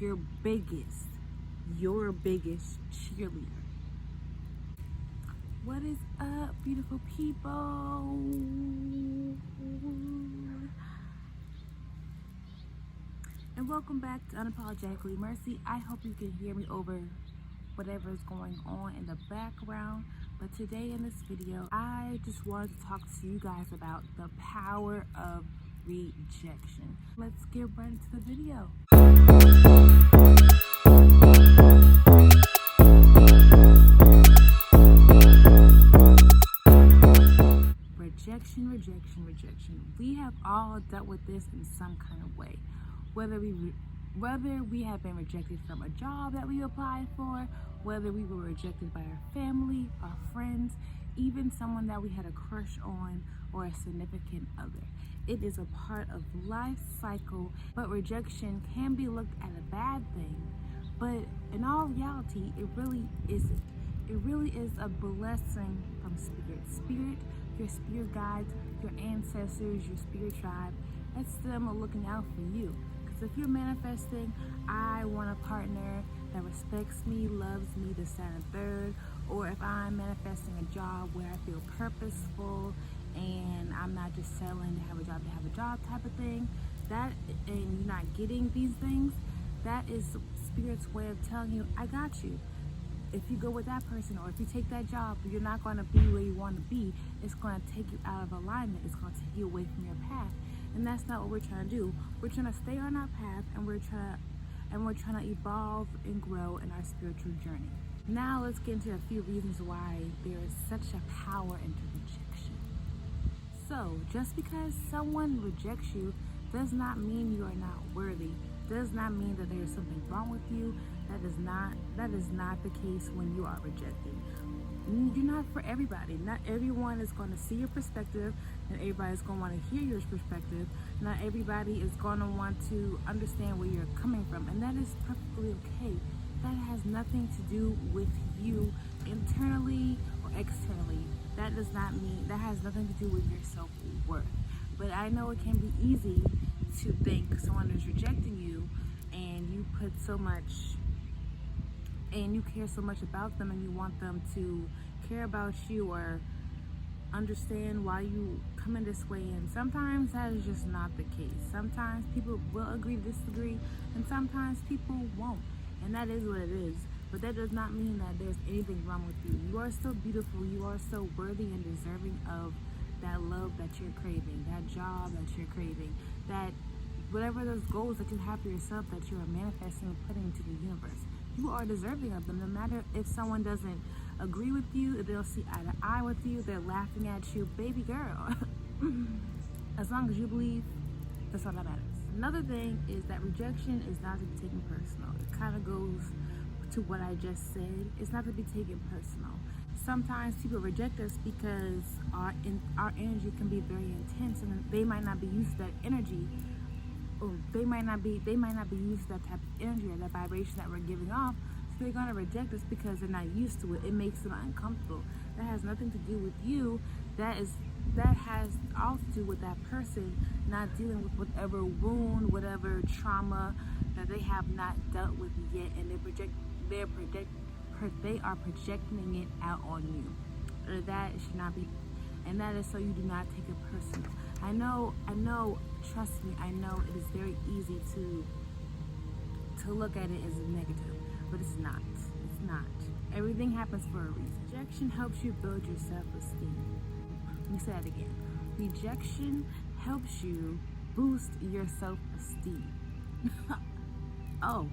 your biggest cheerleader. What is up, beautiful people? And welcome back to Unapologetically Mercy. I hope you can hear me over whatever is going on in the background. But today in this video, I just wanted to talk to you guys about the power of rejection. Let's get right into the video. Rejection. We have all dealt with this in some kind of way. Whether we have been rejected from a job that we applied for, whether we were rejected by our family, our friends, even someone that we had a crush on, or a significant other. It is a part of life cycle, but rejection can be looked at a bad thing. But in all reality, it really isn't. It really is a blessing from spirit, your spirit guides, your ancestors, your spirit tribe. That's them looking out for you. Because if you're manifesting, I want a partner that respects me, loves me, this, that, and third, or if I'm manifesting a job where I feel purposeful and I'm not just settling to have a job type of thing, that, and you're not getting these things, that is spirit's way of telling you, I got you. If you go with that person, or if you take that job, you're not going to be where you want to be. It's going to take you out of alignment. It's going to take you away from your path. And that's not what we're trying to do. We're trying to stay on our path, and we're trying to evolve and grow in our spiritual journey. Now let's get into a few reasons why there is such a power into rejection. So just because someone rejects you does not mean you are not worthy. Does not mean that there is something wrong with you. That is not the case when you are rejected. You're not for everybody. Not everyone is going to see your perspective, and everybody's going to want to hear your perspective. Not everybody is going to want to understand where you're coming from, and that is perfectly okay. That has nothing to do with you internally or externally. That has nothing to do with your self-worth. But I know it can be easy to think someone is rejecting you, and you put so much, and you care so much about them, and you want them to care about you or understand why you come in this way. And sometimes that is just not the case. Sometimes people will agree to disagree, and sometimes people won't. And that is what it is. But that does not mean that there's anything wrong with you. You are still beautiful. You are still worthy and deserving of that love that you're craving, that job that you're craving, that whatever those goals that you have for yourself that you are manifesting and putting into the universe. You are deserving of them. No matter if someone doesn't agree with you, if they don't see eye to eye with you, they're laughing at you, baby girl. As long as you believe, that's all that matters. Another thing is that rejection is not to be taken personal. It kind of goes to what I just said. It's not to be taken personal. Sometimes people reject us because our energy can be very intense, and they might not be used to that energy. Or they might not be used to that type of energy or that vibration that we're giving off. So they're gonna reject us because they're not used to it. It makes them uncomfortable. That has nothing to do with you. That has all to do with that person not dealing with whatever wound, whatever trauma that they have not dealt with yet, and they are projecting it out on you. Or that should not be, and that is so you do not take it personal. I know, trust me, I know it is very easy to look at it as a negative, but it's not. It's not. Everything happens for a reason. Rejection helps you build your self-esteem. Let me say that again. Rejection helps you boost your self-esteem. Oh,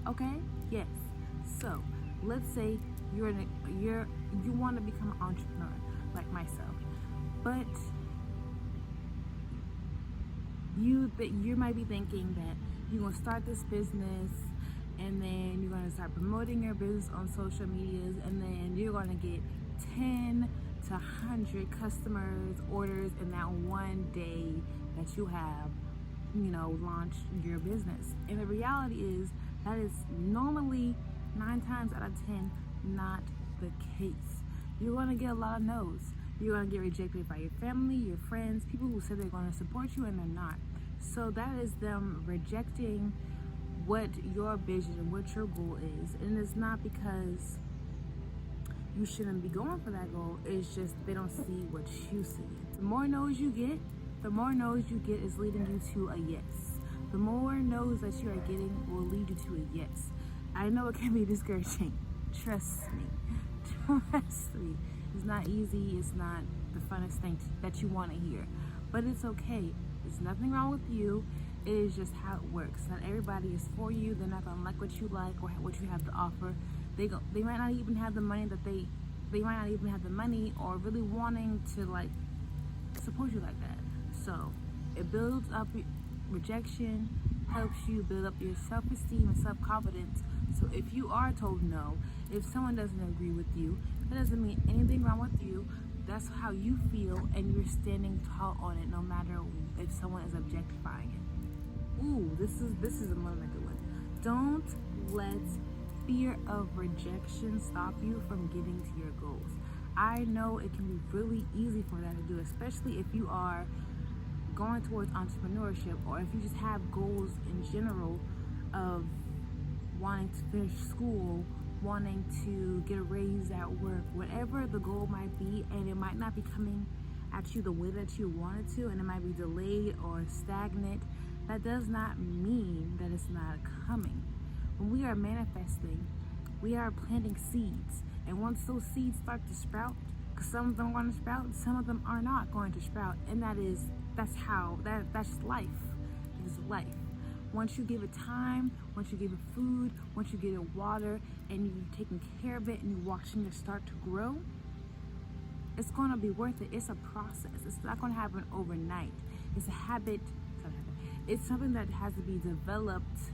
okay? Yes. So, let's say you want to become an entrepreneur, like myself, but you might be thinking that you're going to start this business, and then you're going to start promoting your business on social medias, and then you're going to get 10 to 100 customers, orders in that one day that you have, launched your business. And the reality is that is normally 9 times out of 10 not the case. You're going to get a lot of no's. You're going to get rejected by your family, your friends, people who said they're going to support you and they're not. So that is them rejecting what your vision and what your goal is. And it's not because you shouldn't be going for that goal, it's just they don't see what you see. The more no's you get, is leading you to a yes. The more no's that you are getting will lead you to a yes. I know it can be discouraging. Trust me. Trust me. It's not easy. It's not the funnest thing that you want to hear. But it's okay. There's nothing wrong with you. It is just how it works. Not everybody is for you. They're not gonna like what you like or what you have to offer. They might not even have the money they might not even have the money or really wanting to like support you like that. So it builds up rejection, helps you build up your self-esteem and self-confidence. So if you are told no, if someone doesn't agree with you, that doesn't mean anything wrong with you. That's how you feel, and you're standing tall on it, no matter if someone is objectifying it. Ooh, this is another good one. Don't let fear of rejection stop you from getting to your goals. I know it can be really easy for that to do, especially if you are going towards entrepreneurship, or if you just have goals in general of wanting to finish school, wanting to get a raise at work, whatever the goal might be, and it might not be coming at you the way that you want it to, and it might be delayed or stagnant. That does not mean that it's not coming. When we are manifesting, we are planting seeds, and once those seeds start to sprout, because some of them are going to sprout, some of them are not going to sprout, and that's life. It is life. Once you give it time, once you give it food, once you give it water, and you're taking care of it and you're watching it start to grow, it's going to be worth it. It's a process. It's not going to happen overnight. It's a habit. It's something that has to be developed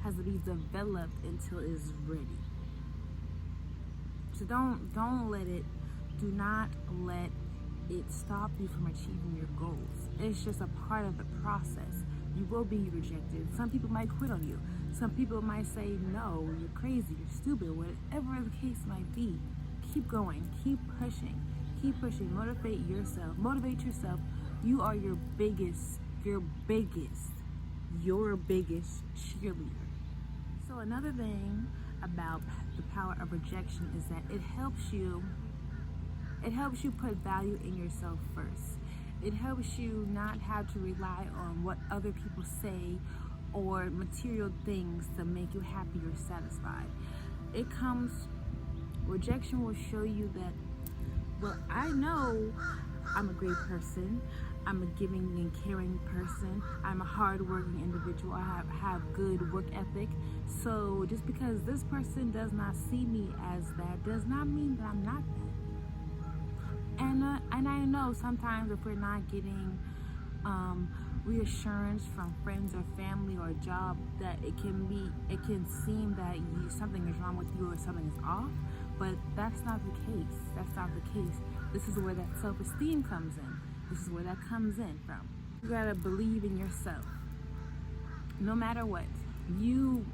until it's ready. So do not let it stop you from achieving your goals. It's just a part of the process. You will be rejected. Some people might quit on you. Some people might say, no, you're crazy, you're stupid, whatever the case might be. Keep going, keep pushing, motivate yourself. You are your biggest cheerleader. So another thing about the power of rejection is that it helps you put value in yourself first. It helps you not have to rely on what other people say or material things to make you happy or satisfied. Rejection will show you that, well, I know I'm a great person. I'm a giving and caring person. I'm a hardworking individual. I have good work ethic. So just because this person does not see me as that does not mean that I'm not that. And I know sometimes if we're not getting reassurance from friends or family or a job, that it can seem that something is wrong with you or something is off, but that's not the case. This is where that self-esteem comes in. This is where that comes in from. You gotta believe in yourself. No matter what. You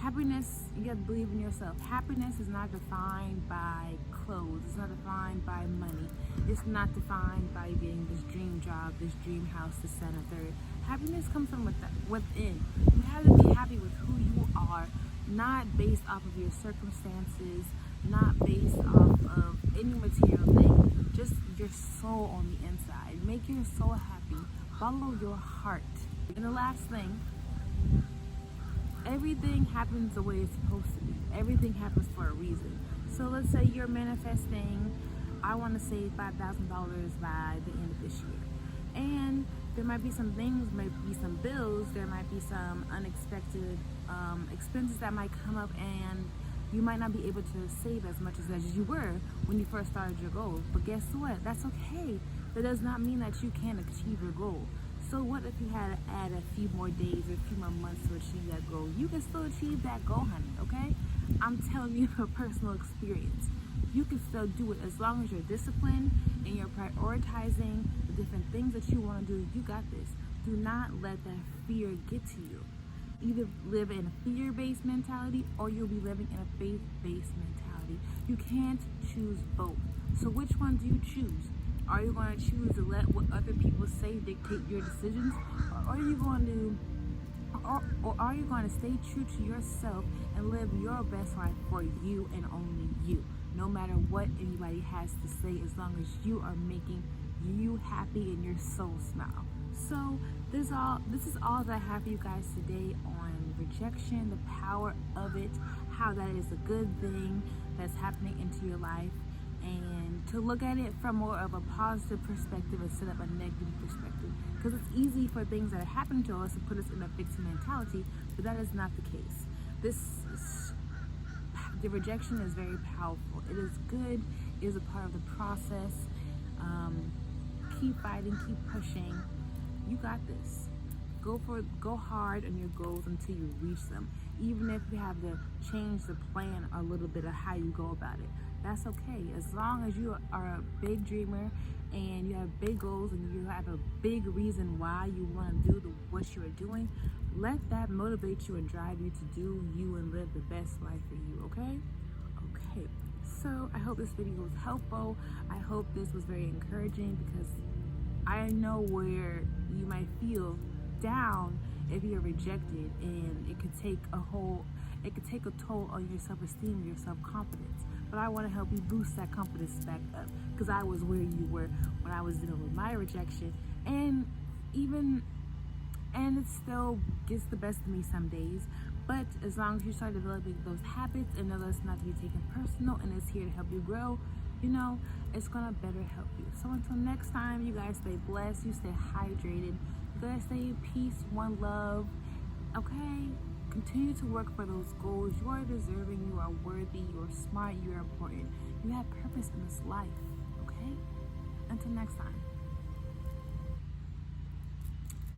gotta believe in yourself. Happiness is not defined by clothes. It's not defined by money. It's not defined by getting this dream job, this dream house, this, that, and third. Happiness comes from within. You have to be happy with who you are, not based off of your circumstances, not based off of any material thing. Just your soul on the inside. Make your soul happy. Follow your heart. And the last thing, everything happens the way it's supposed to be. Everything happens for a reason. So let's say you're manifesting, I want to save $5,000 by the end of this year. And there might be some things, might be some bills, there might be some unexpected expenses that might come up, and you might not be able to save as much as you were when you first started your goal. But guess what? That's okay. That does not mean that you can't achieve your goal. So what if you had to add a few more days or a few more months to achieve that goal? You can still achieve that goal, honey, okay? I'm telling you from personal experience. You can still do it as long as you're disciplined and you're prioritizing the different things that you want to do. You got this. Do not let that fear get to you. Either live in a fear-based mentality or you'll be living in a faith-based mentality. You can't choose both. So which one do you choose? Are you going to choose to let what other people say dictate your decisions? Or are you going to Or are you going to stay true to yourself and live your best life for you and only you, no matter what anybody has to say, as long as you are making you happy and your soul smile? So this is all that I have for you guys today on rejection, the power of it, how that is a good thing that's happening into your life, and to look at it from more of a positive perspective instead of a negative perspective. Because it's easy for things that are happening to us to put us in a victim mentality, but that is not the case. The rejection is very powerful. It is good. It is a part of the process. Keep fighting. Keep pushing. You got this. Go hard on your goals until you reach them. Even if you have to change the plan a little bit of how you go about it, that's okay. As long as you are a big dreamer and you have big goals and you have a big reason why you want to do what you're doing, let that motivate you and drive you to do you and live the best life for you, okay? Okay. So I hope this video was helpful. I hope this was very encouraging, because I know where you might feel down if you're rejected, and it could take a toll on your self-esteem, your self-confidence. But I want to help you boost that confidence back up, because I was where you were when I was dealing with my rejection, and it still gets the best of me some days. But as long as you start developing those habits and know that's not to be taken personal and it's here to help you grow, it's gonna better help you. So until next time, you guys stay blessed, you stay hydrated, you guys stay in peace, one love, okay? Continue to work for those goals. You are deserving, you are worthy, you are smart, you are important. You have purpose in this life, okay? Until next time.